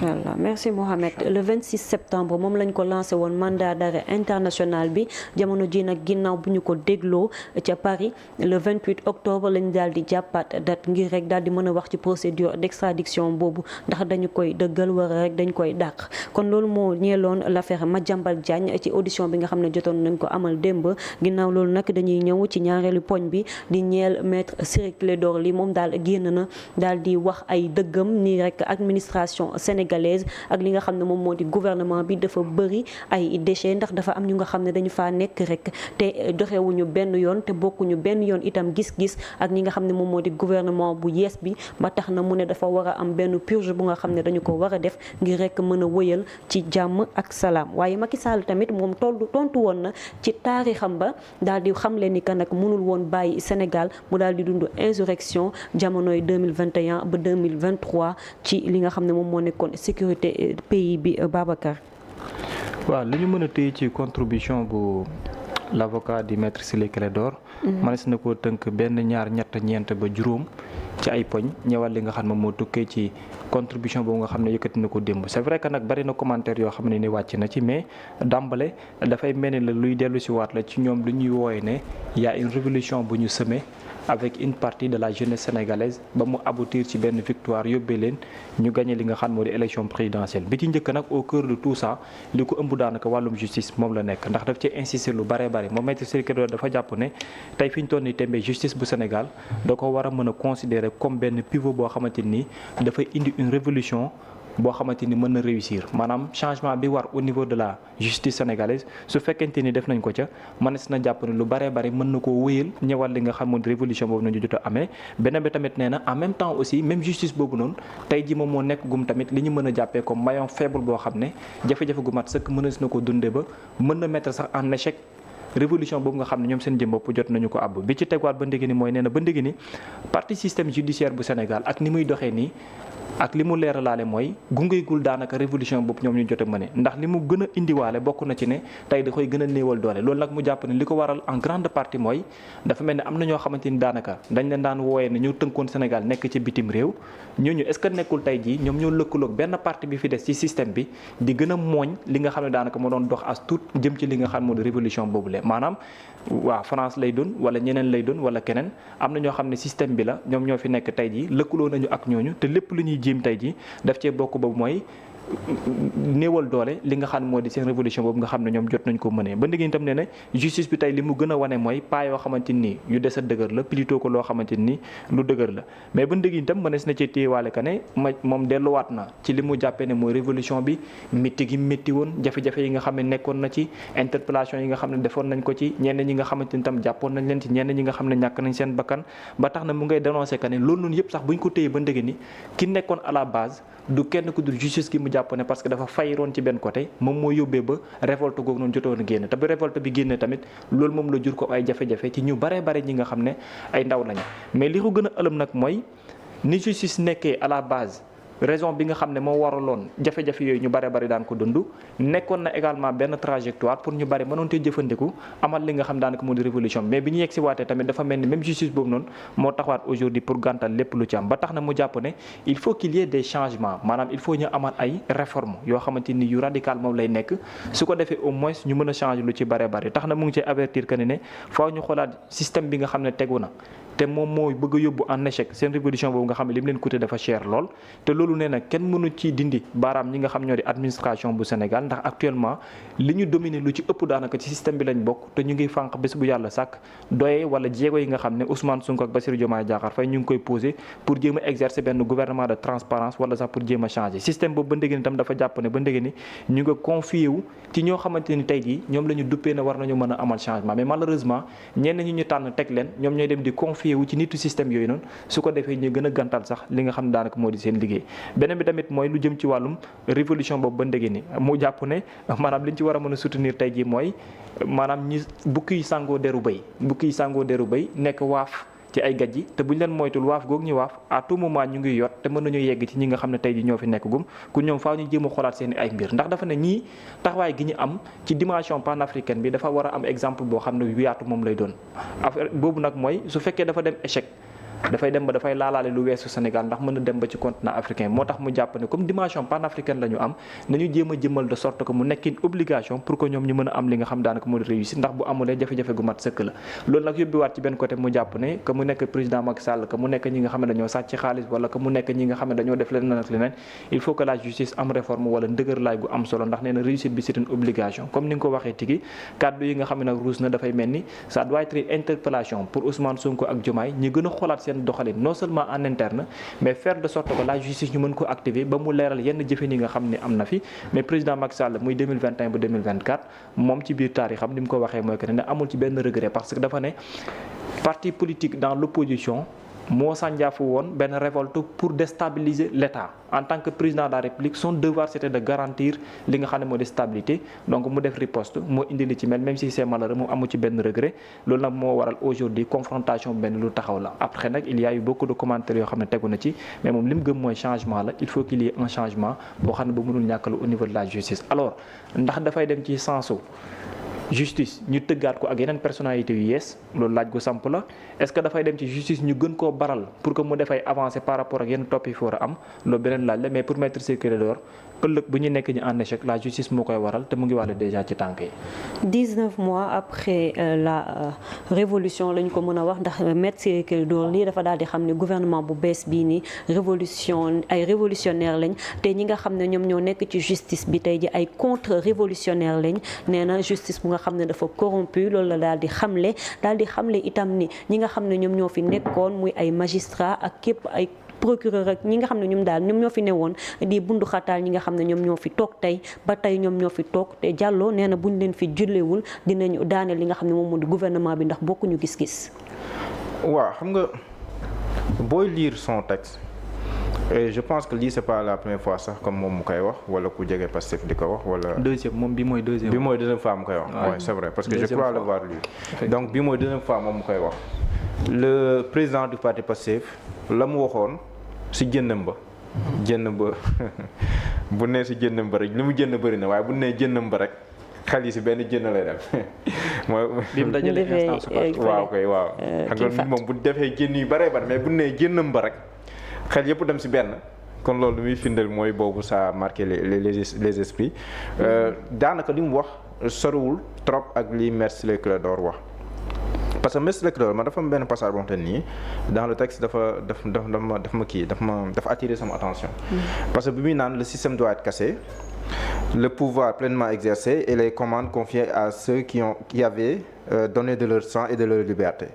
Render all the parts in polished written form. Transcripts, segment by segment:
macha allah merci Mohamed. Le 26 septembre moom lañ ko lancé woon mandat d'arrêt international bi jamono ji nag ginnaaw bu ñu ko dégloo ca Paris le 28 octobre lañ daal di jàppaat date ngir rek daal di mën a wax ci procédure d'extradiction boobu ndax dañu koy dëggal wala rek dañ koy dàq. kon loolu moo ñeeloon l'affaire Madiambal Diagne ci audition bi nga xam ne jotoon nañ ko amal démb ginnaaw loolu nag dañuy ñëw ci ñaareelu poñ bi di ñeel maître Ciré Clédor Ly moom daal génn na daal di wax ay dëggam nii rek administration sénégalaise ak li nga xam ne moom moo di gouvernement bi dafa bëri ay déchets ndax dafa am ñu nga xam ne dañu faa nekk rek te doxewuñu benn yoon te bokkuñu benn yoon itam gis-gis ak ñi nga xam ne moom moo di gouvernement bu yees bi ba tax na mu ne dafa war a am benn purge bu nga xam ne dañu ko war a def ngir rek mën a wëyal ci jàmm ak salaam. waaye Macky Sall tamit moom tontu woon na ci taarixam ba daal di xamle ni que nag mënul woon bàyyi Sénégal mu daal di dund insurrection jamonoy 2021 ba 2023 ci li nga xam ne moom moo nekkoon sécurité pays bi Babacar. waaw li ñu mën a téye ci contribution bu l'avocat di maître Ciré Clédor. mënees na koo tënk benn ñaar ñett ñeent ba juróom ci ay poñ ñëwal li nga xam ne moo tukkee ci contribution boobu nga xam ne yëkkati na ko démb c'est vrai que nag bari na commentaire yoo xam ne ni wàcc na ci mais dàmbale dafay mel ni la luy dellu si waat la ci ñoom lu ñuy wooye ne y a une révolution bu ñu semé avec une partie de la jeunesse sénégalaise ba mu aboutir ci benn victoire yóbbee leen ñu gagné li nga xam moo di élection présidentielle bi ci njëkk nag au cœur de tout ça li ko ëmb daanaka wàllum justice moom la nekk ndax daf ci insister lu bare bare moom maître Ciré Clédor dafa jàpp ne tey fi ñu toll nii tembe justice bu Sénégal da ko war a mën a considérer comme benn pivot boo xamante ni dafay indi une révolution boo xamante ni mën na réussir maanaam changement bi war au niveau de la justice sénégalaise su fekkente ni def nañ ko ca mënees na jàpp ne lu baree bari mën na koo wéyal ñëwal li nga xam ne révolution boobu nañu jot a amee beneen bi tamit nee na en même temps aussi même justice boobu noonu tey ji moom moo nekk gum tamit li ñu mën a jàppee comme maillon faible boo xam ne jafe-jafe gu mat sëkk mënees na ko dundee ba mën na mettre sax en échec révolution boobu nga xam ne ñoom seen jëm bopp jot nañu ko àbb bi ci tegwaat ba ndégi ni mooy nee na ba ndégi ni partie système judiciaire bu Sénégal ak ni muy doxee nii ak li mu leeralaale mooy gungeegul daanaka révolution boobu ñoom ñu jot a mëne ndax li mu gën a indiwaale bokk na ci ne tey da koy gën a néewal doole loolu nag mu jàpp ne li ko waral en grande partie mooy dafa mel ne am na ñoo xamante ni daanaka dañ leen daan wooyee ne ñu tënkoon Sénégal nekk ci bitim réew ñooñu est-ce que nekkul tey jii ñoom ñoo lëkkaloog benn partie bi fi des ci système bi di gën a mooñ li nga xam ne daanaka moo doon dox as tuut jëm ci li nga xam moo di révolution boobu le maanaam waa France lay doon wala ñeneen lay doon wala keneen am na ñoo xam ne système bi la ñoom ñoo fi nekk tey jii lëkkaloo nañu ak ñooñu te lépp lu ñuy jéem tey jii daf cee bokk boobu mooy néewal doole li nga xam ne moo di seen révolution boobu nga xam ne ñoom jot nañ ko mënee ba ndégg itam ne na justice bi tey li mu gën a wane mooy pas yoo xamante ni yu des a dëgër la plutôt que loo xamante ni lu dëgër la mais ba ndégg itam mënees na ci téyewaale ka ne moom delluwaat na ci li mu jàppee ne mooy révolution bi métti gi métti woon jafe-jafe yi nga xam ne nekkoon na ci interpellation yi nga xam ne defoon nañ ko ci ñenn ñi nga xamante ni tam jàppoon nañ leen ci ñenn ñi nga xam ne ñàkk nañ seen bakkan ba tax na mu ngay dénoncé ka ne loolu noonu yëpp sax buñ ko téye ba ndégg ni ki nekkoon à la base du kenn ku dul justice gi mu jàpp ne parce que dafa fayiroon ci benn côté moom moo yóbbee ba révolte googu noonu jotoon a génn te bi révolte bi génne tamit loolu moom la jur ko ay jafe-jafe ci ñu bare bare ñi nga xam ne ay ndaw lañu mais li ko gën a ëlëm nag mooy ni justice nekkee à la base raison bi nga xam ne moo waraloon jafe-jafe yooyu ñu bare bari daan ko dund nekkoon na également benn trajectoire pour ñu bari mënoon te jëfandiku amal li nga xam daanaka moo di révolution mais bi ñu yegg si waatee tamit dafa mel ni même justice boobu noonu moo taxawaat aujourd'hui pour gàntal lépp lu ci am ba tax na mu jàpp ne il faut qu'il y ait des changements maanaam il faut ñu amal ay réformes yoo xamante ni yu radical moom lay nekk su ko defee au moins ñu mën a changer lu ci bare bari tax na mu ngi ci avertir que ne faaw ñu xoolaat système bi nga xam ne tegu na te moom mooy bëgg a yóbbu en échec seen révolution boobu nga xam ne li mu leen coûté dafa cher lool te loolu nee na kenn mënu ci dindi baaraam ñi nga xam ñoo di administration bu Sénégal ndax actuellement li ñu dominer lu ci ëpp daanaka ci système bi lañ bokk te ñu ngi fànq bés bu yàlla sàkk doye wala jéego yi nga xam ne Ousmane Sonko ak Bassirou Diomaye Diakhar Faye ñu ngi koy posé pour jéem a exercer benn gouvernement de transparence wala sax pour jéem a changer système boobu ba ndege ni tam dafa jàpp ne ba ndege ni ñu nga confié wu ci ñoo xamante ni tey jii ñoom la ñu duppee ne war nañu mën a amal changement mais malheureusement ñenn ñi ñu tànn teg leen ñoom ñooy dem di confié wu ci nitu système yooyu noonu su ko defee ñu gën a gàntal sax li nga xam ne daanaka moo di seen liggéey beneen bi tamit mooy lu jëm ci wàllum révolution boobu ba ndege ni mu jàpp ne maanaam li ñu ci war a mën a soutenir tey jii mooy maanaam ñi bukki yi sàngoo deru béy nekk waaf ci ay gaj yi te buñ leen moytul waaf googu ñu waaf à tout moment ñu ngi yot te mën nañu yegg ci ñi nga xam ne tey ji ñoo fi nekk gum ku ñoom faaw ñu jéem a xoolaat seen ay mbir ndax dafa ne ñii taxawaay gi ñu am ci dimension panafricaine bi dafa war a am exemple boo xam ne yaatu moom lay doon affaire boobu nag mooy su fekkee dafa dem échec dafay dem ba dafay laalaale lu weesu Sénégal ndax mën a dem ba ci continent africain moo tax mu jàpp ne comme dimension panafricaine la ñu am nañu jéem a jëmal de sorte que mu nekk une obligation pour que ñoom ñu mën a am li nga xam daanaka moo di réussir ndax bu amulee jafe-jafe gu mat sëkk la loolu nag yóbbiwaat ci benn côté mu jàpp ne que mu nekk président Macky Sall que mu nekk ñi nga xam ne dañoo sàcc xaalis wala que mu nekk ñi nga xam ne dañoo def leneen ak leneen il faut que la justice am réforme wala ndëgër laay gu am solo ndax nee na réussite bi c'est une obligation comme ni nga ko waxee tigi kàddu yi nga xam ne nag ruus na dafay mel ni ça doit être une interpellation pour Ousmane Sonko ak Diomaye ñi gën a xoolaat seen doxalin non seulement en interne mais faire de sorte que la justice ñu mën ko activer ba mu leeral yenn jëfin yi nga xam ne am na fi mais président Macky Sall muy 2021 ba 2024 moom ci biir taarixam ni mu ko waxee mooy que ne amul ci benn regret parce que dafa ne parti politique dans l'opposition moo sànjaafu woon benn révolte pour déstabiliser l'État en tant que président de la République son devoir c'était de garantir li nga xam ne moo di stabilité donc mu def riposte moo indi li ci mel même si c'est malheureux moom amu ci benn regret loolu nag moo waral aujourd'hui confrontation benn lu taxaw la après nag il y a eu beaucoup de commentaires yoo xam ne tegu na ci mais moom li mu gëm mooy changement la il faut qu'il y ait un changement boo xam ne ba mënul ñàkkalu au niveau de la justice alors ndax dafay dem ci sensu justice ñu tëggaat ko ak yeneen personnalité yu yees loolu laaj gu samp la est-ce que dafay dem ci justice ñu gën koo baral pour que mu defay avancer par rapport ak yenn topp yi fi war a am loolu beneen laaj la mais pour mettre Ciré Clédor ëllëg bu ñu nekk ñu en échec la justice moo koy waral te mu ngi wàlle déjà ci tànk yi. 19 mois après la révolution lañ ko mën a wax ndax maître Ciré Clédor lii dafa daal di xam ne gouvernement bu bees bii nii ay révolutionnaire lañ te ñi nga xam ne ñoom ñoo nekk ci justice bi tey ji ay contre révolutionnaire lañ nee na justice bu nga xam ne dafa corrompu loolu la daal di xamle itam ni ñi nga xam ne ñoom ñoo fi nekkoon muy ay magistrat ak képp ay procureur ak ñi nga xam ne ñoom ñoo fi newoon di bundu xataal ñi nga xam ne ñoom ñoo fi toog tey ba tey ñoom ñoo fi toog te Diallo nee na buñ leen fi jullewul dinañu daaneel li nga xam ne moom moo di gouvernement bi ndax bokkuñu gis-gis. waaw xam nga booy lire son texte et je pense que lii c'est pas la première fois sax comme moom mu koy wax wala ku jege Pastef di ko wax wala. deuxième moom bi mooy deuxième. bi mooy deuxième fois mu koy wax. waaw c'est vrai parce que je crois l'avoir lu. donc bi mooy deuxième fois moom mu koy wax. le président du parti Pastef la mu waxoon si jënnam ba. jënn ba bu nee si jënnam ba rek li mu jënn bëri na waaye bu nee jënnam ba rek xel yi si benn jënn lay dem. mooy bi mu dajalee instance waaw koy waaw. xam nga moom bu defee jënn yu bëree bëri mais bu nee jënnam ba rek. xel yëpp dem si benn kon loolu lu muy firndeel mooy boobu ça a marqué les esprits daanaka li mu wax soriwul trop ak li maître Ciré Clédor wax parce que maître Ciré Clédor man dafa am benn passage boo xam te nii dans le texte dafa attirer sama attention parce que bi muy naan le système doit être cassé le pouvoir pleinement exercé et les commandes confiées à ceux qui avaient donné de leur sang et de leur liberté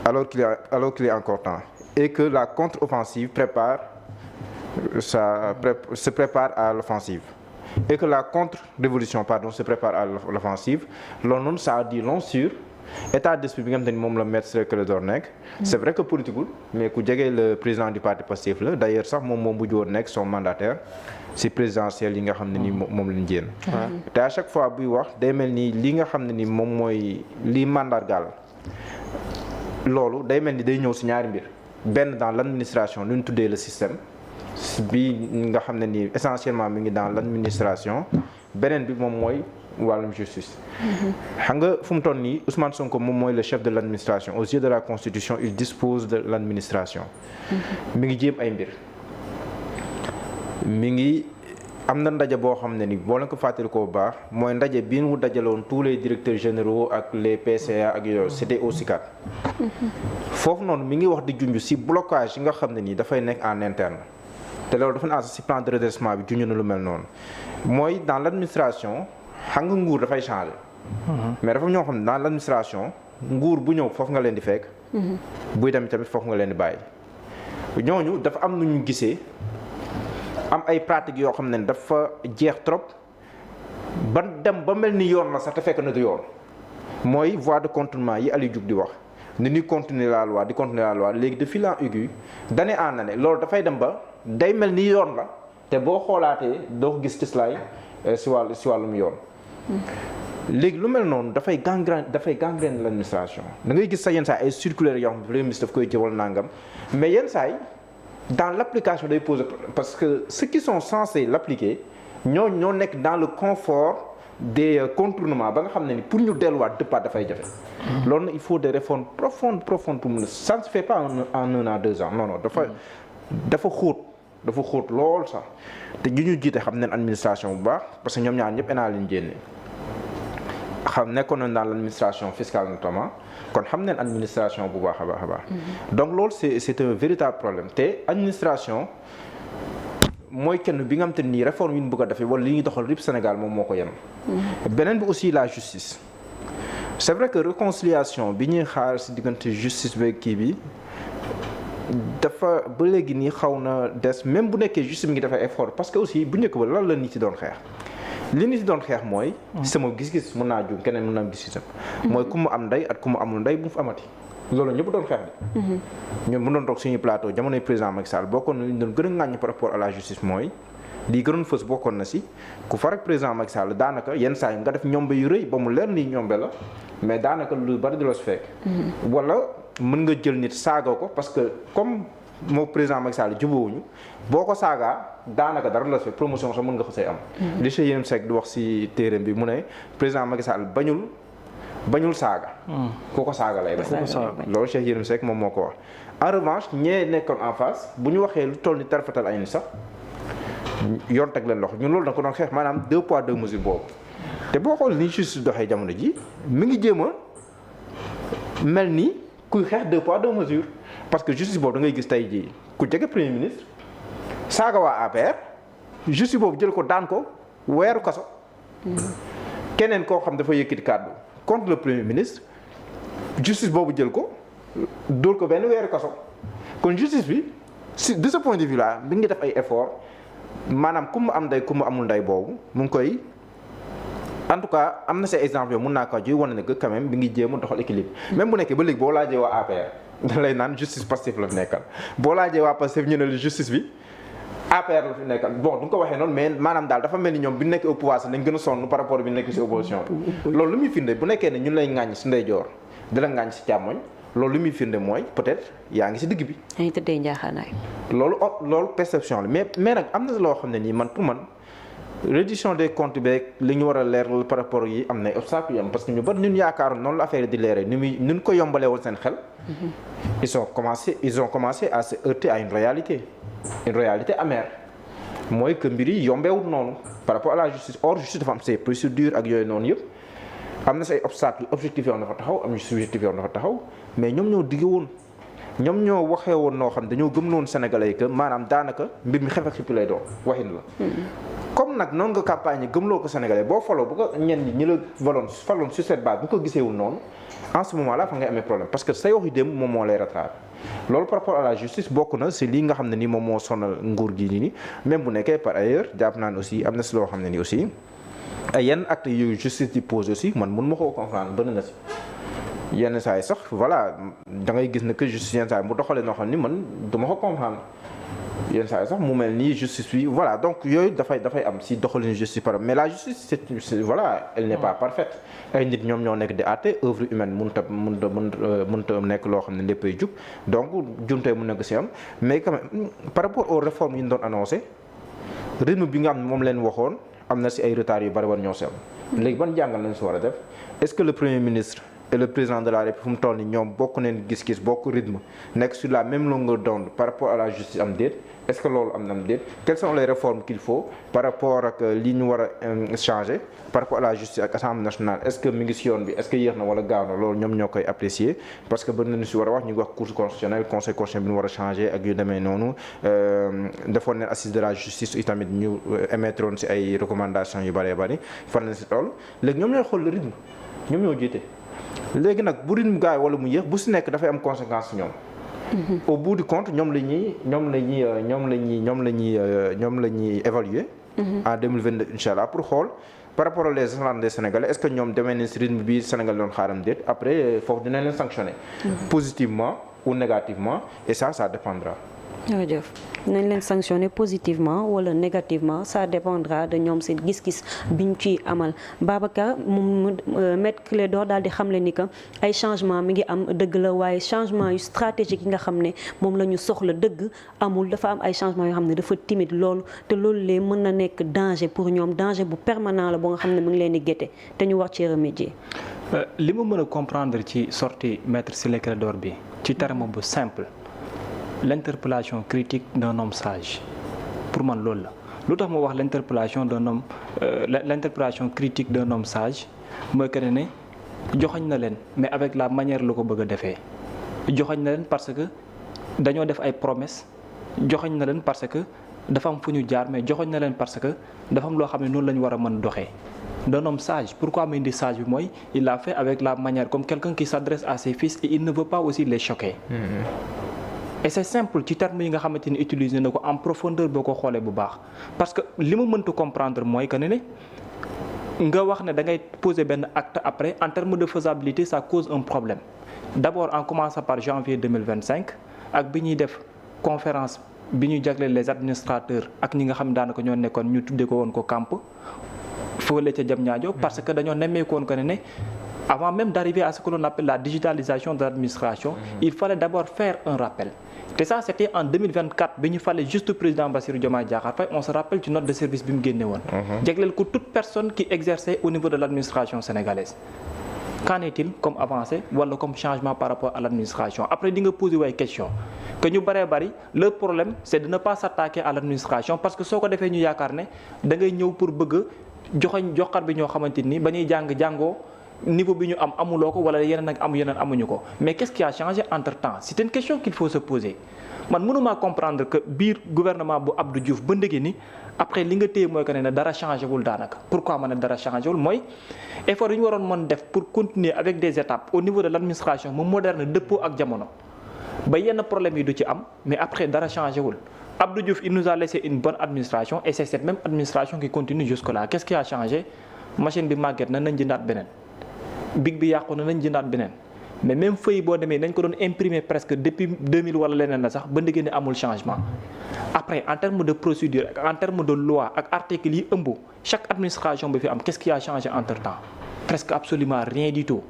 alors qu'il est encore temps et que la contre-offensive se prépare à l'offensive et que la contre-révolution se prépare à l'offensive loolu noonu ça a dit long sur état d'esprit bi nga xam te ni moom la maître Ciré Clédor nekk c'est vrai que politiqueul mais ku jege le président du parti Pastef la d'ailleurs sax moom mujj woon nekk son mandataire si présidentielle yi nga xam ne ni moom lañ jéem te à chaque fois buy wax day mel ni li nga xam ne ni moom mooy li mandargaal loolu day mel ni day ñëw si ñaari mbir benn dans l'administration lu ñu tuddee le système bi nga xam ne nii essentiellement mi ngi dans l'administration beneen bi moom mooy wàllum justice. xam nga fu mu toll nii Ousmane Sonko moom mooy le chef de l'administration aux yeux de la Constitution il dispose de l'administration. mi ngi jéem ay mbir mi ngi am na ndaje boo xam ne ni boo leen ko fàttali ko bu baax mooy ndaje bi mu dajaloon tous les directeurs généraux ak les PCA ak yooyu c'était au CICAD. foofu noonu mi ngi wax di junj ci blocage yi nga xam ne nii dafay nekk en interne te loolu dafa nekk ci plan de redressement bi junj na lu mel noonu mooy dans l'administration xam nga nguur dafay changer. mais dafa ñoo xam ne dans l'administration nguur bu ñëw foofu nga leen di fekk. buy dem tamit foofu nga leen di bàyyi. ñooñu dafa am nu ñu gisee am ay pratiques yoo xam ne dafa jeex trop ba dem ba mel ni yoon la sax te fekk na du yoon mooy voie de contournement yi Aliou Diouf di wax. ni ñuy continuer la loi di continuer la loi léegi de fil en aiguille d'année en année loolu dafay dem ba day mel ni yoon la te boo xoolaatee doo ko gis cëslaay si wàllum yoon. léegi lu mel noonu dafay gangrène l'administration da ngay gis sa yenn saa ay circulaires yoo xam ne premier ministre daf koy jëwal nangam mais yenn saa yi dans l'application day poser parce que ceux qui sont censés l'appliquer ñoo nekk dans le confort des contournements ba nga xam ne ni pour ñu delluwaat dëppaat dafay jafe. loolu nag il faut des réformes profondes pour mun a ça ne se fait pas en 1 an 2 ans non dafa xóot lool sax te ñu jiite xam nañ administration bu baax parce que ñoom ñaar ñëpp ENA lañ génne nekkoon nañ dans l' administration fiscale notamment kon xam nañ administration bu baax a baax. donc loolu c'est un véritable problème te administration mooy kenn bi nga xam te nii réforme yi ñu bëgg a defee wala li ñuy doxal RIP Sénégal moom moo ko yem. beneen bi aussi la justice c' est vrai que réconciliation bi ñuy xaar si diggante justice beeg kii bi. dafa ba léegi nii xaw na des même bu nekkee juste mi ngi defee effort parce que aussi bu njëkk ba lan la nit yi doon xeex li nit yi doon xeex mooy. sama gis-gis mën naa juum keneen mën naa am gis-gisam. mooy ku mu am ndey ak ku mu amul ndey bu mu fi amati. loolu ñëpp doon xeex de. ñun mu doon toog suñu plateau jamonoy président Macky Sall bokkoon na li ñu doon gën a ŋàññ par rapport à la justice mooy lii gënoon fës bokkoon na si ku far ak président Macky Sall daanaka yenn saa yi nga def ñombe yu rëy ba mu leer nii ñombe la mais daanaka lu bari du la su fekk. wala mën nga jël nit saaga ko parce que comme moo président Macky Sall jubóowuñu boo ko saagaa daanaka dara la fekk promotion sax mën nga ko say am. li Cheikh Yérim Seck di wax si téereem bi mu ne président Macky Sall bañul saaga. ku ko saaga lay bañ. loolu Cheikh Yérim Seck moom moo ko wax. en revanche ñee nekkoon en face bu ñu waxee lu toll ni tarfatal ay ni sax yoon teg leen loxo ñun loolu da ko doon xeex maanaam 2 poids 2 mesures boobu te boo xool ni justice doxee jamono ji mi ngi jéem a mel ni. kuy xeex 2 poids 2 mesures parce que justice boobu da ngay gis tey jii ku jege premier ministre saaga waa APR justice boobu jël ko daan ko weeru kaso keneen koo xam dafa yëkkati kàddu contre le premier ministre justice boobu jël ko dóor ko benn weeru kaso kon justice bi si de ce point de vue là bi ngi def ay effort maanaam ku mu am ndey ku mu amul ndey boobu mu ngi koy en tout cas am na ces exemples mun naa ko ji wane ne que quand même bi ngi jéem a doxal équilibre même bu nekkee ba léegi boo laajee waa APR da lay naan justice Pastef la fi nekkal boo laajee waa Pastef ñu ne la justice bi APR la fi nekkal bon du nga ko waxee noonu mais maanaam daal dafa mel ni ñoom bi nekk au pouvoir sax dañ gën a sonn par rapport bi nekk si opposition bi loolu lu muy firnde bu nekkee ne ñun lay ŋàññ si ndeyjoor di la ŋàññ si càmmoñ loolu lu muy firnde mooy peut-être yaa ngi si digg bi. yaa ngi tëddee njaaxaanaay. loolu perception la mais nag am na loo xam ne nii man pour man. reddition des comptes beeg li ñu war a leeral par rapport yi am na ay obstacles yu am parce que ñu bari ñun yaakaaroon noonu la affaire di leeree ni ko yombalee woon seen xel. ils ont commencé à se heurter à une réalité amère mooy que mbir yi yombeewul noonu par rapport à la justice or justice dafa am ses procédures ak yooyu noonu yëpp am na say obstacles objectifs yoon dafa taxaw am na subjectifs yoon dafa taxaw mais ñoom ñoo digge woon ñoom ñoo waxee woon noo xam dañoo gëm noonu Sénégalais yi que maanaam daanaka mbir mi xef ak xippi lay doon waxin la. comme nag noonu nga campagne gëmloo ko Sénégalais boo faloo bu ko ñi la faloon sur cette base bu ko giseewul noonu en ce moment là fa ngay amee problème parce que say wax yu démb moom moo lay rattrapé loolu par rapport à la justice bokk na si lii nga xam ne ni moom moo sonal nguur gi nii même bu nekkee par ailleurs jàpp naan aussi am na si loo xam ne ni aussi ay yenn actes yu justice di pose aussi man mun ma koo comprendre bëri na si yenn saa yi sax voilà da ngay gis ne que justice yenn saa yi mu doxalee noo xam ni man du ma ko comprendre yenn saa yi sax mu mel nii justice bi voilà donc yooyu dafay am si doxalin justice par mais la justice c'est voilà elle n'est pas parfaite ay nit ñoom ñoo nekk di àtte œuvre humaine mënta nekk loo xam ne léppay jub donc jumte mu nekk si am mais quand même par rapport aux réformes yi ñu doon annoncé rythme bi nga xam ne moom leen waxoon am na si ay retard yu bari war ñoo si am léegi ban jàngal lañ si war a def est-ce que le premier ministre et le président de la République fu mu toll nii ñoom bokk neen gis-gis bokk rythme nekk sur la même longueur d'onde par rapport à la justice am déet est-ce que loolu am na am déet quelles sont les réformes qu'il faut par rapport ak li ñu war a changer par rapport à la justice ak assemblée nationale est-ce que mi ngi si yoon bi est-ce que yéex na wala gaaw na loolu ñoom ñoo koy apprécier parce que ba nañu si war a wax ñu ngi wax cour constitutionnelle conseil constitutionnel bi ñu war a changer ak yu demee noonu defoon neen assise de la justice itamit ñu émettre woon si ay recommandations yu bëree bëri fan nañ si toll léegi ñoom ñooy xool le rythme ñoom ñoo jiite léegi nag bu rythme gaaw wala mu yéex bu si nekk dafay am conséquence si ñoom. au bout du compte ñoom la ñuy évaluer. en 2022 incha allah pour xool par rapport aux attentes des Sénégalais est-ce que ñoom demee nañ si rythme bi Sénégal doon xaaram déet après foofu dinañ leen sanctionner. positivement ou négativement et ça dépendra. jërëjëf nañ leen sanctionner positivement wala négativement ça dépendra de ñoom seen gis-gis biñ ciy amal. Babacar moom Maître Clédor daal di xamle ni que ay changement mi ngi am dëgg la waaye changement yu stratégique yi nga xam ne moom la ñu soxla dëgg amul dafa am ay changement yoo xam ne dafa timide loolu te loolu lee mën na nekk danger pour ñoom danger bu permanent la ba nga xam ne mu ngi leen di guetter te ñu war ci remédier. li ma mën a comprendre ci sortie Maître Ciré Clédor bi ci terme bu simple. L'interpellation critique d'un homme sage pour man loolu la lu tax ma wax l'interpellation d'un homme l'interpellation critique d'un homme sage mooy que ne joxoñ na leen mais avec la manière la ko bëgg a defee joxoñ na leen parce que dañoo def ay promesses joxoñ na leen parce que dafa am fu ñu jaar mais joxoñ na leen parce que dafa am loo xam ne noonu la ñu war a mën doxee d'un homme sage pourquoi ma indi sage bi mooy il l'a fait avec la manière comme quelqu'un qui s'adresse à ses fils et il ne veut pas aussi les choquer. Et c'est simple ci termes yi nga xamante ni utiliser na ko en profondeur boo ko xoolee bu baax parce que li ma mënta comprendre mooy que ne nga wax ne da ngay poser benn acte après en termes de faisabilité ça cause un problème d'abord en commençant par janvier 2025 ak bi ñuy def conférence bi ñuy jagleel les administrateurs ak ñi nga xam daanaka ñoo nekkoon ñu tuddee ko woon ko camp fële ca Diamniadio parce que dañoo nemmeeku woon que ne avant même d'arriver à ce que l'on appelle la digitalisation de l'administration il fallait d'abord faire un rappel te ça c'était en 2024 bi ñu fallait juste président Bassirou Diomaye Diakhar Faye on se rappelle ci note de service bi mu génne woon jagleel ko toute personne qui exerçait au niveau de l'administration sénégalaise qu'en est-il comme avancée wala comme changement par rapport à l'administration après di nga poser way question que ñu bëree bëri le problème c'est de ne pas s'attaquer à l'administration parce que soo ko defee ñu yaakaar ne da ngay ñëw pour bëgg joxoñ joxar bi ñoo xamante ni ba ñuy jàngoo niveau bi ñu am amuloo ko wala yeneen ak yeneen amuñu ko mais qu'est-ce qui a changé entre-temps c'est une question qu'il faut se poser man mënuma comprendre que biir gouvernement bu Abdou Diouf ba ndëgë ni après li nga téye mooy que ne dara changé wul daanaka pourquoi ma ne dara changé wul mooy effort yi ñu waroon mën def pour continuer avec des étapes au niveau de l'administration mu moderne dëppoo ak jamono ba yenn problème yi du ci am mais après dara changé wul Abdou Diouf il nous a laissé une bonne administration et c'est cette même administration qui continue jusque-là qu'est-ce qui a changé machine bi màgget na nañ jëndaat beneen big bi yàqu na nañ jëndaat beneen mais même feuille boo demee nañ ko doon imprimer presque depuis 2000 wala leneen la sax ba ndëgg ne amul changement après en termes de procédure en termes de loi ak articles yi ëmb chaque administration bi fi am qu'est-ce qui a changé entre-temps presque absolument rien du tout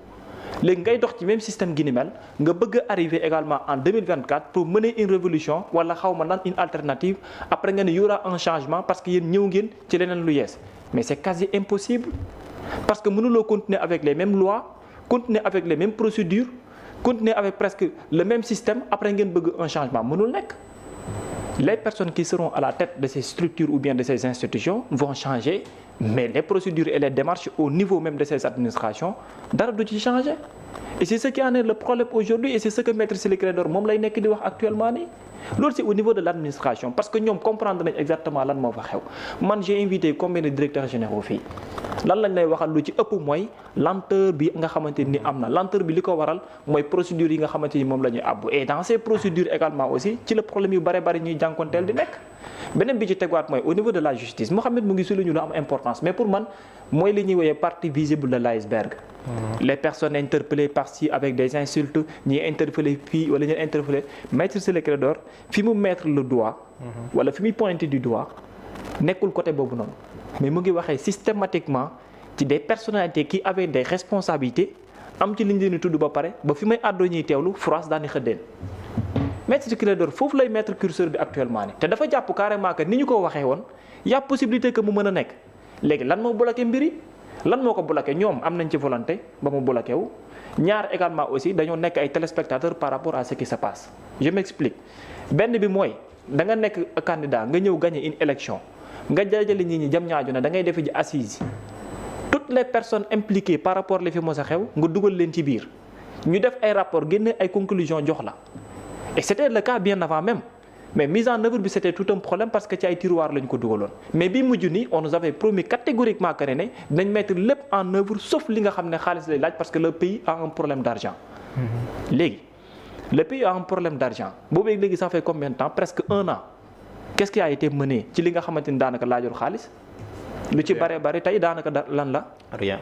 léegi ngay dox ci même système gi ni mel nga bëgg a arriver également en 2024 pour mener une révolution wala xaw ma nan une alternative après nga ne y aura un changement parce que yéen ñëw ngeen ci leneen lu yees mais c'est quasi impossible parce que mënuloo continuer avec les mêmes lois continuer avec les mêmes procédures continuer avec presque le même système après ngeen bëgg un changement mënul nekk les personnes qui seront à la tête de ces structures ou bien de ces institutions vont changer mais les procédures et les démarches au niveau même de ces administrations dara du ci changer et c'est ce qui en est le problème aujourd'hui et c'est ce que Maître Ciré Clédor moom lay nekk di wax actuellement nii loolu c'est au niveau de l'administration parce que ñoom comprendre nañ exactement lan moo fa xew man j'ai invité combien de directeurs généraux fii lan lañ lay waxal lu ci ëpp mooy lenteur bi nga xamante ni am na lenteur bi li ko waral mooy procédures yi nga xamante ni moom la ñuy àbbu et dans ces procédures également aussi ci la problème yu bare bari ñuy jànkonteel di nekk beneen bi ci tegaat mooy au niveau de la justice Mohamed mu ngi souligner lu am importance mais pour man mooy li ñuy woowee partie visible de l'iceberg les personnes interpellées par-ci avec des insultes ñi interpellé fii wala ñu interpellé Maître Ciré Clédor fi mu mettre le doigt wala fi muy pointer du doigt nekkul côté boobu noonu mais mu ngi waxee systématiquement ci des personnalités qui avaient des responsabilités am ci liñ leen di tudd ba pare ba fi may àddoo ñuy teewlu France daani xëddeen Maître Ciré Clédor foofu lay mettre curseur bi actuellement ni te dafa jàpp carrément que ni ñu ko waxee woon y a possibilité que mu mën a nekk léegi lan moo bloqué mbir yi lan moo ko bloqué ñoom am nañ ci volonté ba mu bloqué wu ñaar également aussi dañoo nekk ay téléspectateurs par rapport à ce qui se passe je m'explique benn bi mooy da nga nekk candidat nga ñëw gagner une élection nga dajale nit ñi jam ñaaju ne da ngay defe ji assise toutes les personnes impliquées par rapport li fi mos a xew nga dugal leen ci biir ñu def ay rapport génne ay conclusions jox la et c'était le cas bien avant même mais mise en œuvre bi c'était tout un problème parce que ci ay tiroir lañ ko dugaloon mais bi mujj nii on nous avait promis catégoriquement que ne dinañ mettre lépp en œuvre sauf li nga xam ne xaalis lay laaj parce que le pays a un problème d'argent léegi le pays a un problème d'argent boobu léegi ça fait combien de temps presque 1 an qu'est-ce qui a été mené ci li nga xamante ni daanaka laajul xaalis lu ci bare tey daanaka lan la rien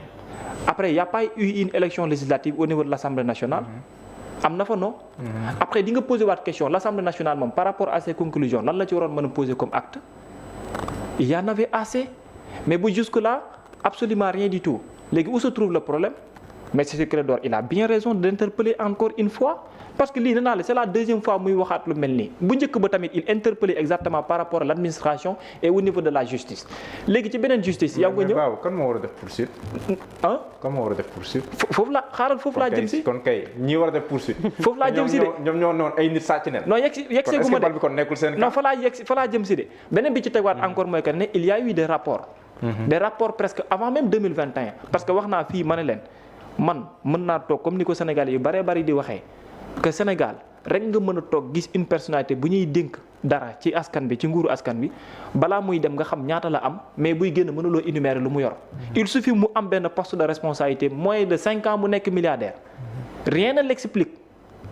après y a pas eu une élection législative au niveau de l'Assemblée nationale am na fa non. Après di nga poser waat question l'Assemblée nationale moom par rapport à ces conclusions lan la ci waroon mën a poser comme acte. Il y en avait assez mais bu jusque là absolument rien du tout léegi où se trouve le problème. Mais Ciré Clédor il a bien raison d'interpeller encore une fois parce que lii nee naa la c'est la deuxième fois muy waxaat lu mel nii bu njëkk ba tamit il interpellait exactement par rapport à l'administration et au niveau de la justice léegi ci beneen justice. yow nga ñëw waaw kan moo war a def poursuite. ah kan moo war a def poursuite. foofu la xaaral foofu laa jëm si kon kay ñi war a def poursuite. foofu laa jëm si de ñoom ñoo noonu ay nit sàcc nen. non yegg seegu ma de bal bi kon nekkul seen non fa laa jëm si de beneen bi ci tegaat encore mooy que ne il y a eu des rapports. Des rapports presque avant même 2021 parce que wax naa fii ma ne leen. man mën naa toog comme ni ko Sénégal yu bëree bëri di waxee que Sénégal rek nga mën a toog gis une personnalité bu ñuy dénk dara ci askan bi ci nguuru askan bi balaa muy dem nga xam ñaata la am mais buy génn mënuloo énumérer lu mu yor. Il suffit mu am benn poste de responsabilité moins de 5 ans mu nekk milliardaire rien ne l'explique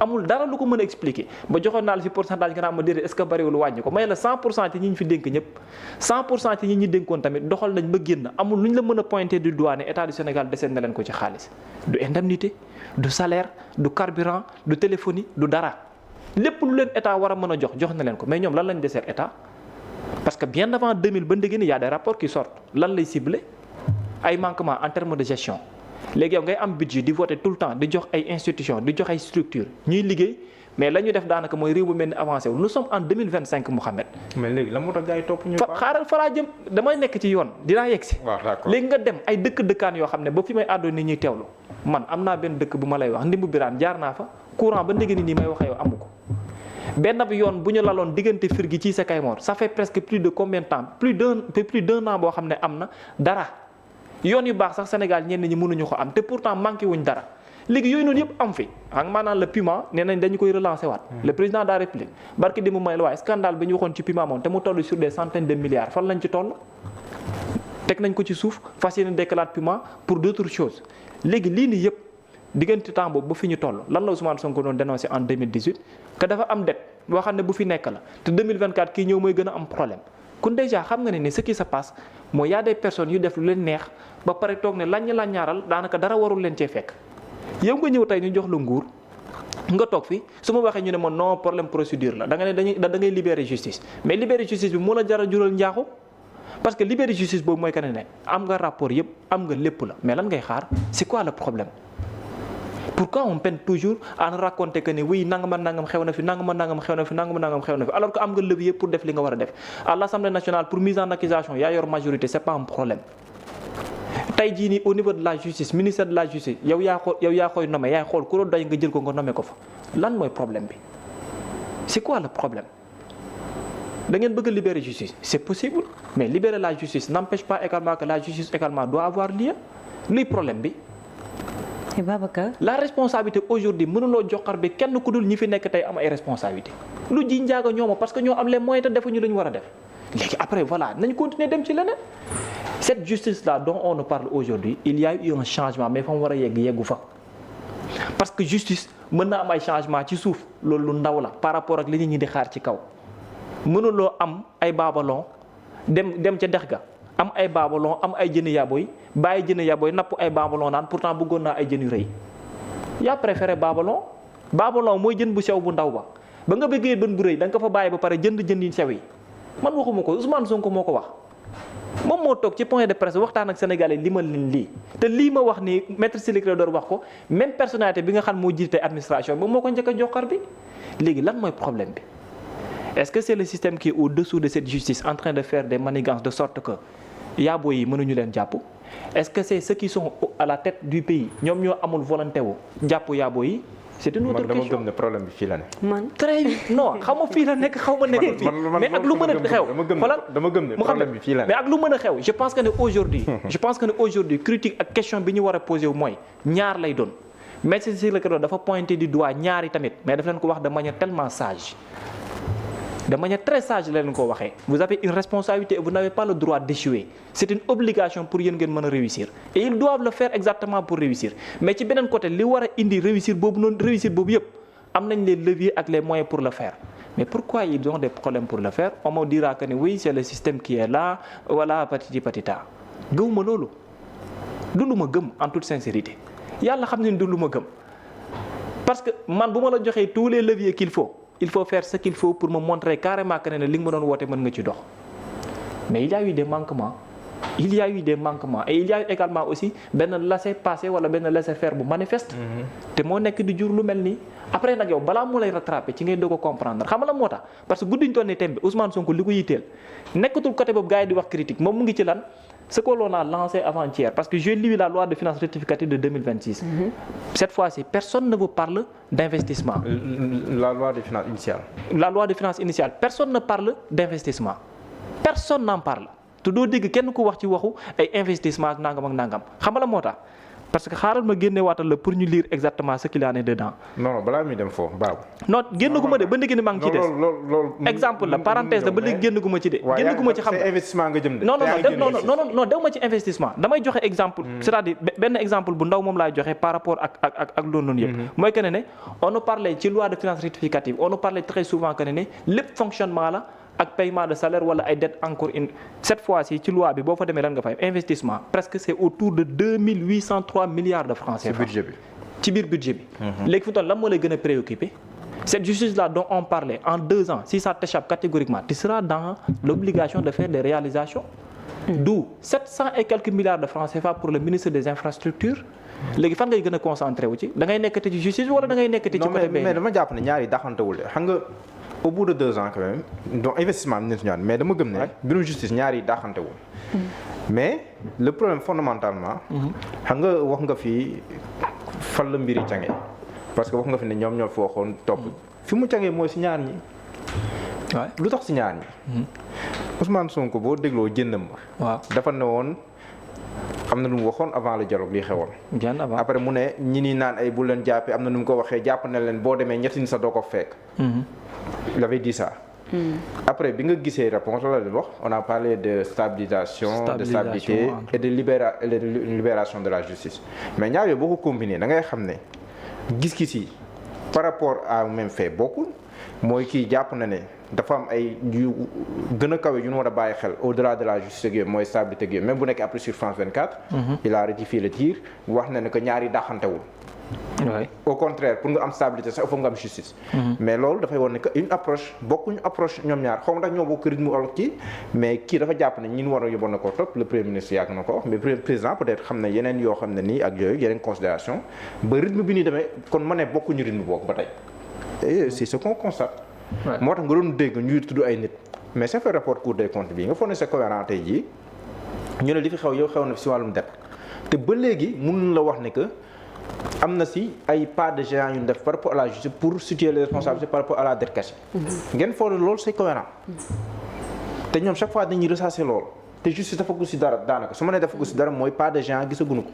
amul dara lu ko mën a expliquer ba joxoon naa la fi pourcentage nga naan ma déedéet est-ce que bariwul wàññi ko may la 100% ci ñi ñu fi dénk ñëpp 100% ci ñi ñu dénkoon tamit doxal nañ ba génn amul lu ñu la mën a pointer du doigt ne état du Sénégal deseen na leen ko ci xaalis du indemnité du salaire du carburant du téléphonie du dara lépp lu leen état war a mën a jox na leen ko mais ñoom lan lañ deseer état parce que bien avant 2000 ba ndégg ni y a des rapports qui sortent lan lay cibler ay manquements en termes de gestion. léegi yow ngay am budget di voter tout le temps di jox ay institutions di jox ay structures ñuy liggéey mais la ñu def daanaka mooy réew bu mel ni avancé wu nous sommes en 2025 Mouhamed. mais léegi la moo tax gars yi topp ñu. xaaral fa laa jëm damay nekk ci yoon dinaa yegg si. waaw d'accord léegi nga dem ay dëkkaan yoo xam ne ba fi may àddoon nit ñuy teewlu man am naa benn dëkk bu ma lay wax ndimbu biraan jaar naa fa courant ba ndégg ni nii may wax yow amu ko benn bi yoon bu ñu laloon diggante Firgi ci sa Kaymoor ça fait presque plus de combien de temps plus d'un an boo xam ne am na dara. yoon yu baax sax Sénégal ñenn ñi mënuñu ko am te pourtant manqué wuñ dara léegi yooyu noonu yëpp am fi xam maanaam le Puma nee nañ dañu koy relancer waat. Le président de la République barki di mu may la waaye scandale bi ñu waxoon ci Puma moom te mu toll sur des centaines de milliards fan lañ ci toll. teg nañ ko ci suuf fas yéene déclarer Puma pour d'autres choses léegi lii nii yëpp diggante temps boobu ba fi ñu toll lan la Ousmane Sonko doon dénoncé en 2018 que dafa am dette boo xam ne bu fi nekk la te 2024 kii ñëw mooy gën a am problème. kon déjà xam nga ne ni ce qui se passe mooy y a des personnes yu def lu leen neex ba pare toog ne lañ la ñaaral daanaka dara warul leen cee fekk yow nga ñëw tey ñu jox la nguur nga toog fi su ma waxee ñu ne ma non problème procédure la da nga ne da ngay libérer justice mais libérer justice bi moo la jar a jural njaaxu parce que libérer justice boobu mooy que ne am nga rapport yëpp am nga lépp la mais lan ngay xaar c'est quoi le problème. Pourquoi on peine toujours à nous raconter que ne oui nangam xew na fi nangam xew na fi alors que am nga levier pour def li nga war a def à l'Assemblée nationale pour mise en accusation yaa yor majorité c'est pas un problème. tey jii nii au niveau de la justice ministère de la justice yow yaa koy nommé yaay xool ku la doy nga jël ko nga nommé ko fa lan mooy problème bi c'est quoi le problème. da ngeen bëgg a libérer justice c'est possible mais libérer la justice n'empêche pas également que la justice également doit avoir lieu luy problème bi. Babacar la responsabilité aujourd'hui mënuloo joxar bi kenn ku dul ñi fi nekk tey am ay responsabilité lu ji njaaga ñooma parce que ñoo am les moyens te defuñu lu ñu war a def léegi après voilà nañ continuer dem ci leneen cette justice là dont on nous parle aujourd'hui il y a eu un changement mais fa mu war a yeggu fa parce que justice mën na am ay changement ci suuf loolu lu ndaw la par rapport ak li nit ñi di xaar ci kaw mënuloo am ay baabalon dem ca dex ga am ay baabalon am ay jëni yaboy bàyyi jëni yaboy napp ay baabalon naan pourtant bëggoon naa ay jën yu rëy yaa préféré baabalon mooy jën bu sew bu ndaw ba nga bëggee bën bu rëy da nga ko fa bàyyi ba pare jënd yu sew yi man waxuma ko Ousmane Sonko moo ko wax moom moo toog ci point de presse waxtaan ak sénégalais li ma leen lii te lii ma wax ni maître Ciré Clédor wax ko même personnalité bi nga xam moo jiite administration bi moo ko njëkk a joxar bi léegi lan mooy problème bi est-ce que c'est le système qui est au-dessous de cette justice en train de faire des manigances de sorte que yaaboo yi mënuñu leen jàpp est-ce que c'est ceux qui sont à la tête du pays ñoom ñoo amul volonté wu jàpp yaaboo yi c'est une autre question. man dama gëm ne problème bi fii la ne. man très non xaw ma fii la nekk xaw ma nekkul fii mais ak lu mën a xew dama gëm ne problème bi fii la ne mais ak lu mën a xew je pense que ne aujourd'hui critique ak question bi ñu war a poser wu mooy ñaar lay doon Maître Ciré Clédor dafa pointer du doigt ñaari tamit mais daf leen ko wax de manière tellement sage de manière très sage la leen ko waxee vous avez une responsabilité et vous n'avez pas le droit d'échouer c'est une obligation pour yéen ngeen mën a réussir et ils doivent le faire exactement pour réussir mais ci beneen côté li war a indi réussir boobu yëpp am nañ les leviers ak les moyens pour le faire mais pourquoi ils ont des problèmes pour le faire on me dira que oui c'est le système qui est là voilà patiti patita gëwuma loolu du lu ma gëm en toute sincérité yàlla xam ne du lu ma gëm parce que man bu ma la joxee tous les leviers qu'il faut il faut faire ce qu'il faut pour me montrer carrément que ne li nga ma doon woote mën nga ci dox mais il y a eu des manquements et il y a eu également aussi benn laisser-passer wala benn laisser-faire bu manifeste te moo nekk di jur lu mel nii après nag yow balaa mu lay rattraper ci ngay doog a comprendre xam nga la moo tax parce que guddiñ toll ni tembe Ousmane Sonko li ko yitteel nekkatul côté boobu gars yi di wax critique moom mu ngi ci lan ce que l'on a lancé avant-hier parce que j'ai lu la loi de finances rectificative de 2026 cette fois-ci personne ne vous parle d'investissement. La loi de finances initiale. La loi de finances initiale personne ne parle d'investissement personne n'en parle te doo dégg kenn ku wax ci waxu ay investissement ak nangam xam nga la moo tax parce que xaaral ma génne waatal la pour ñu lire exactement ce qu'il y en est dedans. non balaa muy dem foofu baabu. non génn gu ma de ba léegi ni maa ngi ci des. loolu exemple la parenthèse la ba léegi génn gu ma ci de. génn gu ma ci xam nga investissement nga jëm de. non dew ma ci investissement damay joxe exemple. c'est-à-dire benn exemple bu ndaw moom laay joxe par rapport ak loolu noonu yëpp. mooy que ne on nous parlait ci loi de finances rectificative on nous parlait très souvent que ne lépp fonctionnement la. ak paiement de salaire wala ay dette encore une cette fois-ci ci loi bi boo fa demee lan nga fay investissement presque c'est autour de 2803 milliards de francs CFA. ci biir budget bi. léegi fi mu toll lan moo lay gën a préoccupé cette justice là dont on parlait en 2 ans si ça t'échappe catégoriquement tu seras dans l'obligation de faire des réalisations. d'où 700 et quelques milliards de francs CFA pour le ministre des infrastructures. léegi fan ngay gën a concentré wu ci da ngay nekkati ci justice wala da ngay nekkati ci côté non mais dama jàpp ne ñaar yi daxantewul de xam nga. au bout de 2 ans quand même donc investissement bi nit ñaan mais dama gëm ne mbirum justice ñaar yi daaxante wu mais le problème fondamentalement xam nga wax nga fi fan la mbiri cange parce que wax nga fi ne ñoom ñoo fi waxoon topp fi mu cange mooy si ñaar ñi lu tax si ñaar ñi Ousmane Sonko boo dégloo jëndam ba dafa ne woon am na lu mu waxoon avant le dialogue lii xewoon après mu ne ñi ni naan ay bu leen jàppee am na nu mu ko waxee jàpp na leen boo demee ñetti ni sa doo ko fekk il avait dit ça. Après bi nga gisee réponse la wax on a parlé de stabilisation de stabilité et de libération de la justice mais ñaar yooyu boo ko combiné da ngay xam ne gis-gis yi par rapport à même fait bokkul mooy kii jàpp na ne dafa am ay yu gën a kawe yu ñu war a bàyyi xel au-delà de la justice ak yooyu mooy stabilité ak yooyu même bu nekk après sur France 24 il a rectifié le tir wax na ne que ñaar yi dàqantewul au contraire pour nga am stabilité sax il faut nga am justice mais loolu dafay war ne que une approche bokkuñu approche ñoom ñaar xaw ma ndax ñoo bokk rythme olof kii mais kii dafa jàpp ne ñi war a yóbboon na ko topp le premier ministre yàgg na ko wax mais président peut-être xam ne yeneen yoo xam ne nii ak yooyu yeneen considération ba rythme bi nii demee kon ma ne bokkuñu rythme boobu ba tey et c'est ce qu'on constate moo tax nga doon dégg ñuy tudd ay nit mais c'est fait rapport Cour des comptes bi nga foog ne c'est cohérent tey jii ñu ne li fi xew yow xew na fi si wàllum dette te ba léegi mun la wax ne que am na si ay pas de géant yu ñu def par rapport à la justice pour situer les responsabilités par rapport à la dette cachée. ngeen foog loolu c'est cohérent te ñoom chaque fois dañuy ressasser loolu te justice dafa gu si dara daanaka su ma nee dafa gu si dara mooy pas de géant gisaguñu ko.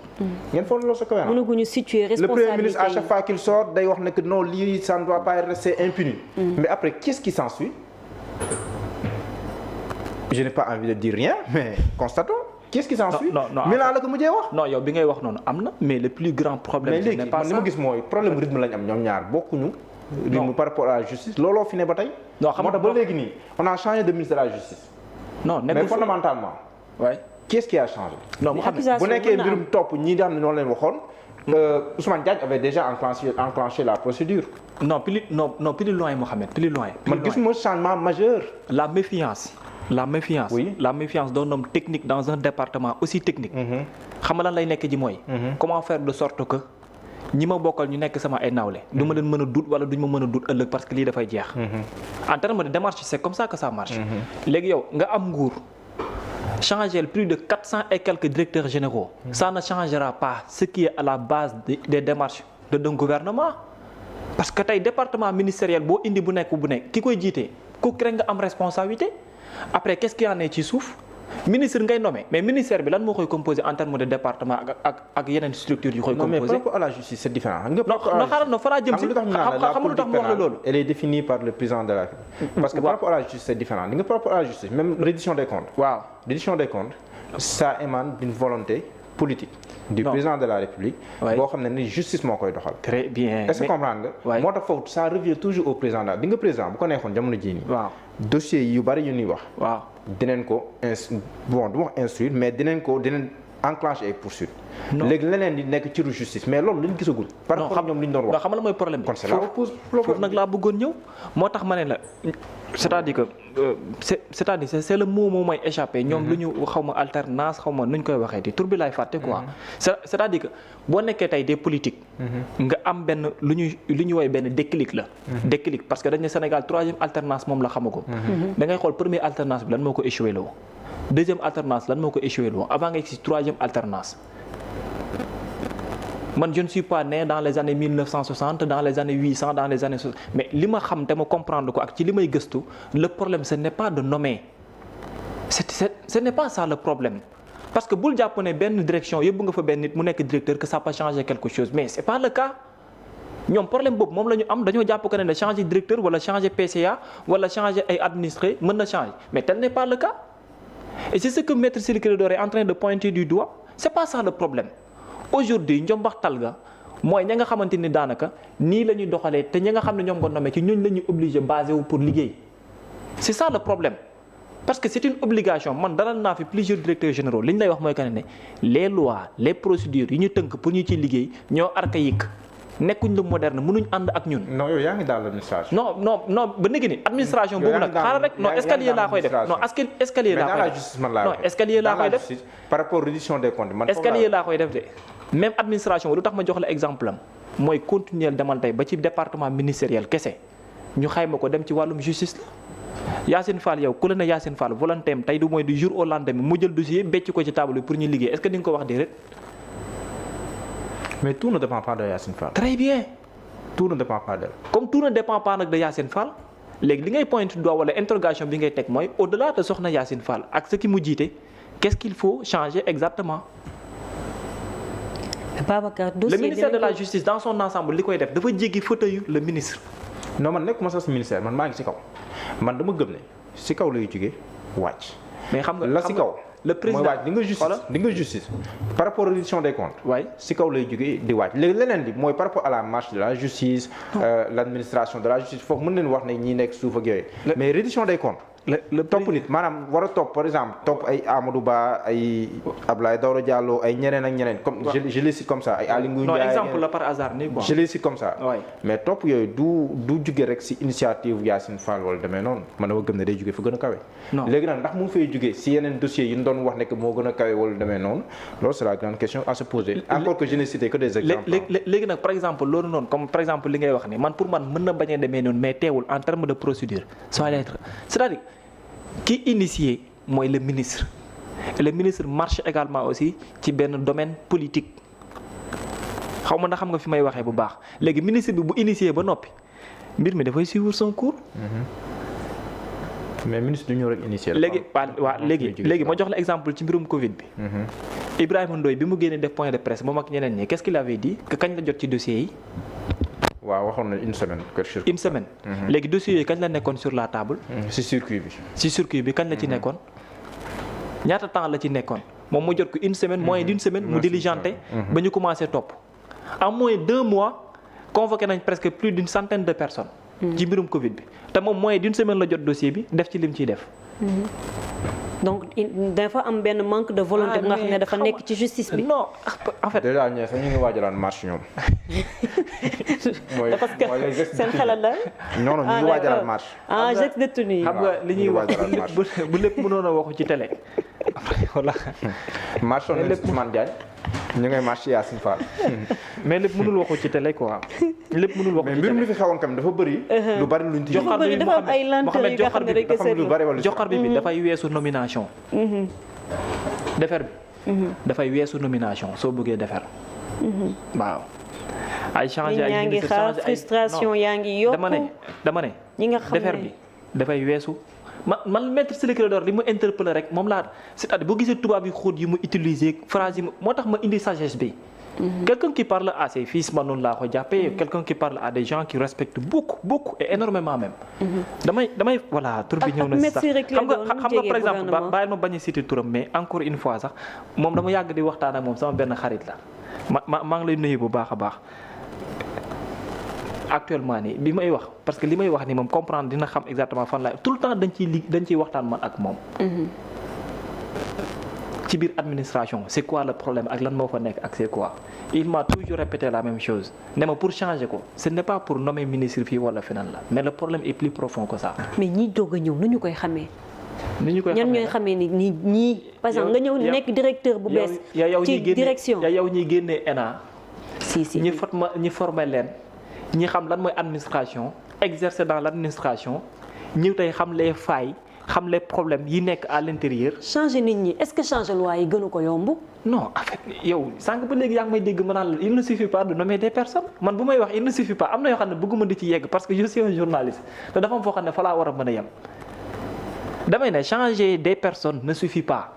ngeen foog loolu c'est cohérent. mënaguñu situer responsabilité le premier ministre à chaque fois qu'il sort day wax ne que non lii ça ne doit pas rester impuni. mais après qu'est-ce qui s'ensuit? Je n'ai pas envie de dire rien mais constatons. Qu'est-ce qui s'ensuit? non Milan la ko mujjee wax. non yow bi ngay wax noonu am na mais le plus grand problème. mais léegi man li ma gis mooy problème rythme lañ am ñoom ñaar bokkuñu. rythme par rapport à la justice looloo fi ne ba tey. non xam nga moo tax ba léegi nii on a changé de ministre de la justice. non mais fondamentalement. waay qu'est-ce qui a changé? non mu xam bu nekkee mbirum topp ñi nga xam ne noonu leen waxoon. Ousmane Diagne avait déjà enclenché la procédure. non plus loin Mohamed plus loin. man gisuma changement majeur. La méfiance oui. La méfiance d'un homme technique dans un département aussi technique. xam nga lan lay nekk ji mooy. comment faire de sorte que ñi ma bokkal ñu nekk sama ay nawle. du ma leen mën a dut wala duñ ma mën a dut ëllëg parce que lii dafay jeex. en termes de démarche c'est comme ça que ça marche. léegi yow nga am nguur changer plus de 400 et quelques directeurs généraux. Ça ne changera pas ce qui est à la base des démarches d'un gouvernement. parce que tey département ministériel boo indi bu nekk ki koy jiite kooku rek nga am responsabilité. après qu'est-ce qu'il y en a ci suuf ministre ngay nommé mais ministère bi lan moo koy composé en termes de département ak yeneen structures yu koy composé. non mais par rapport à la justice c'est différent. non xaaral non fa laa jëm si xam nga lu tax mu wax la loolu. elle est définie par le président de la République. parce que par rapport à la justice c'est différent li nga par rapport à la justice même reddition des comptes. waaw reddition des comptes ça émane d'une volonté politique. du président de la République. boo xam ne ni justice moo koy doxal. très bien est-ce que comprendre nga. moo tax foofu ça revient toujours au président la di nga président bu ko neexoon jamono jii nii. waaw dossier yu bari yu ñuy wax. waaw dinañ ko du wax instruire mais dinañ enclenché ay poursuites. léegi leneen di nekk ci justice mais loolu lañ gisagul. par rapport ñoom li ñu doon wax. xam nga la mooy problème bi. kon c'est là foofu nag laa bëggoon ñëw moo tax ma ne la c'est-à-dire que c'est-à-dire c'est le mot mooy échappé ñoom lu ñu xaw ma alternance xaw ma nuñ koy waxee ti tur bi laay fàtte quoi. c'est-à-dire que boo nekkee tey des politiques. nga am benn lu ñuy woowee benn déclic la. déclic parce que dañ ne Sénégal 3e alternance moom la xamagum. da ngay xool première alternance bi lan moo ko échoué loo. deuxième alternance lan moo ko échoué loo avant nga ci 3e alternance. man je ne suis pas né dans les années 1960 dans les années 800 dans les années 60 mais li ma xam te ma comprendre ko ak ci li may gëstu le problème ce n'est pas de nommer ce n'est pas ça le problème parce que bul jàpp ne benn direction yóbbu nga fa benn nit mu nekk directeur que ça peut changer quelque chose mais c'est pas le cas ñoom problème boobu moom la ñu am dañoo jàpp que ne changer directeur wala changer PCA wala changer ay administré mën na changer mais tel n'est pas le cas et c'est ce que maître Ciré Clédor est en train de pointer du doigt c'est pas ça le problème aujourd'hui njombaxtal ga mooy ña nga xamante ni daanaka nii la ñuy doxalee te ña nga xam ne ñoom nga nommé ci ñooñu la ñuy obligé basé wu pour liggéey c'est ça le problème parce que c'est une obligation man dalal naa fi plusieurs directeurs généraux li ñu lay wax mooy que ne les lois les procédures yi ñu tënk pour ñu ciy liggéey ñoo archaïque nekkuñ lu moderne mënuñ ànd ak ñun. non yow yaa ngi dans l'administration. non ba léegi ni administration boobu nag xaaral rek non escalier laa koy def non escalier laa koy def non escalier laa koy def par rapport reddition des comptes man escalier laa koy def de même administration lu tax ma jox la exemple am mooy continuer demal tey ba ci département ministériel kese ñu xayma ko dem ci wàllum justice la Yacine Fall yow ku la ne Yacine Fall volonté am tey du mooy du jour au lendemain mu jël dossier becc ko ci table bi pour ñu liggéey est-ce que di nga ko wax déedéet. mais tout ne dépend pas de Yacine Fall. très bien. tout ne dépend pas d'elle. comme tout ne dépend pas nag de Yacine Fall léegi li ngay pointe du doigt wala interrogation bi ngay teg mooy au-delà de soxna Yacine Fall ak ce qui mu jiite qu'est-ce qu'il faut changer exactement. Babacar le ministère de la justice dans son ensemble li koy def dafa jéggi fauteuil le ministre. non man nekkuma sax ministère man maa ngi ci kaw man dama gëm ne ci kaw lay jógee wàcc. mais xam nga la ci kaw. le président mooy wàcc di nga justice par rapport à reddition des comptes. waay ci kaw lay jógee di wàcc léegi leneen bi mooy par rapport à la marche de la justice. l'administration de la justice foofu mën nañu wax ne ñi nekk suuf ak yooyu. mais reddition des comptes. le topp nit maanaam war a topp par exemple topp ay Amadou Ba ay Abdoulaye Daouda Diallo ay ñeneen ak ñeneen comme je les cite comme ça ay Aly Ngouille Ndiaye. non exemple la par hasard nii quoi. je les cite comme ça. mais topp yooyu du jóge rek ci initiative Yacine Fall wala demee noonu man dama gëm ne day jóge fa gën a kawe. non léegi nag ndax mu ngi fay jóge ci yeneen dossiers yi ñu doon wax ne que moo gën a kawe wala demee noonu loolu c'est la grande question à se poser. encore que je n'ai cité que des exemples. léegi nag par exemple loolu noonu comme par exemple li ngay wax ni man pour man mën na bañ a demee noonu mais teewul en termes de procédure soit lettre c'est-à-dire qui initié mooy le ministre et le ministre marche également aussi ci benn domaine politique xaw ma na xam nga fi may waxee bu baax léegi ministre bi bu initié ba noppi mbir mi dafay suivre son cours. mais ministre du ñëw rek initié. léegi waaw léegi ma jox la exemple ci mbirum Covid bi. Ibrahima Ndoye bi mu génnee def point de presse moom ak ñeneen ñi qu'est-ce qu'il avait dit que kañ la jot ci dossiers yi. waaw waxoon na une semaine. une semaine. léegi dossiers yooyu kañ la nekkoon sur la table. ci circuit bi. ci circuit bi kañ la ci nekkoon. ñaata temps la ci nekkoon moom mu jot ko une semaine moins d'une semaine mu diligenté. ba ñu commencé topp. en moins 2 mois convoqué nañ presque plus d'une centaine de personnes. ci mbirum Covid bi te moom moins d'une semaine la jot dossier bi def ci lim ciy def. donc dafa am benn manque de volonté bu nga xam ne dafa nekk ci justice bi. non en fait. déjà ñee sax ñu ngi waajalaan marche ñoom. parce que seen xelal la. non ñu ngi waajalaan marche. geste de tenue yi. xam nga li ñuy wax bu lépp mënoon a waxu ci télé. voilà. marche woon nañu Ousmane Diagne ñu ngay marche Yacine Fall. mais lépp mënul waxu ci télé quoi. lépp mënul waxu ci télé mais mbir mi fi xewoon kam dafa bëri. lu bari luñ ci dafa bëri dafa am ay lenteur yi nga xam ne rek joxar bi dafay weesu nomination. defar bi. dafay weesu nomination soo bëggee defar. waaw. ay changé ay yaa ngi xaar frustration yaa ngi yokku. dama ne. ñi nga xam ne defar bi dafay weesu. man maître Ciré Clédor li mu interpellé rek moom laa c'est-à-dire boo gisee tubaab yi xóot yi mu utiliser phrase yi moo tax ma indi sagesse bi. quelqu'un qui parle à ses fils man noonu laa ko jàppee. quelqu'un qui parle à des gens qui respectent beaucoup et énormément même. damay voilà tur bi ñëw na si sax xam nga par exemple bàyyi ma bañ a citer turam mais encore une fois sax moom dama yàgg di waxtaan ak moom sama benn xarit la maa ngi lay nuyu bu baax a baax. actuellement nii bi may wax parce que li may wax ni moom comprendre dina xam exactement fan la tout le temps dañ ciy waxtaan man ak moom. ci biir administration c'est quoi le problème ak lan moo fa nekk ak c'est quoi il m'a toujours répété la même chose ne ma pour changer ko ce n'est pas pour nommer ministre fii wala feneen la mais le problème est plus profond que ça. mais ñi doog a ñëw nu ñu koy xamee. ni ñu koy ñan ñooy xamee ni ñii par exemple nga ñëw nekk directeur bu bees. ci direction yow ñuy génnee ENA. si ñi former leen ñi xam lan mooy administration exercer dans l'administration ñi tey xam les failles xam les problèmes yi nekk à l'intérieur. changer nit ñi est-ce que changer loi yi gënu ko yomb. non en fait yow sànq ba léegi yaa ngi may dégg ma naan la il ne suffit pas de nommer des personnes man bu may wax il ne suffit pas am na yoo xam ne bëgguma di ci yegg parce que je suis un journaliste te dafa am foo xam ne fa laa war a mën a yem damay ne changer des personnes ne suffit pas.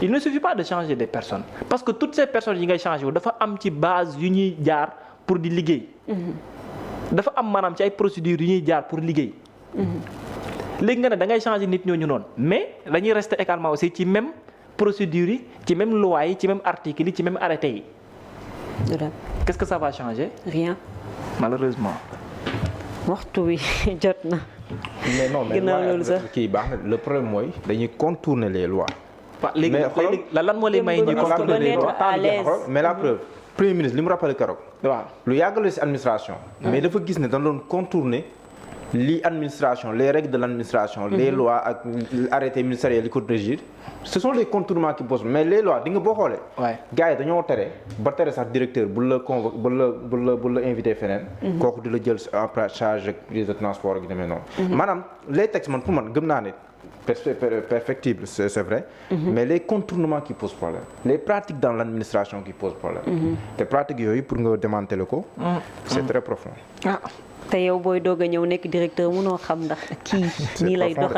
il ne suffit pas de changer des personnes parce que toutes ces personnes yi ngay changer wu dafa am ci base yu ñuy jaar pour di liggéey. dafa am maanaam ci ay procédures yu ñuy jaar pour liggéey. léegi nga ne da ngay changer nit ñooñu noonu mais dañuy rester également aussi ci même procédures yi ci même loi yi ci même article yi ci même arrêté yi. qu'est-ce que ça va changer? rien. malheureusement. waxtu wi jot na. mais non mais kii baax na le problème mooy dañuy contourner les lois. waaw léegi lan moo lay may ñu contourner les lois mais la preuve premier ministre li mu rappelé keroog. waaw lu yàgg la ci administration. mais dafa gis ne dañ doon contourner li administration les règles de l'administration. les lois ak arrêté ministériel yi ko régir. ce sont les contournements qui posent mais les lois di nga boo xoolee. waay gars yi dañoo tere ba tere sax directeur bu la convoqué bu la invité feneen. kooku di la jël en charge ak prise de transport ak demee noonu. maanaam les textes man pour man gëm naa ne. perfectible c'est vrai. mais les contournements qui posent problème. les pratiques dans l'administration qui posent problème. te pratiques yooyu pour nga démanteler ko. c'est très profond. te yow booy doog a ñëw nekk directeur mënoo xam ndax kii nii lay doxal.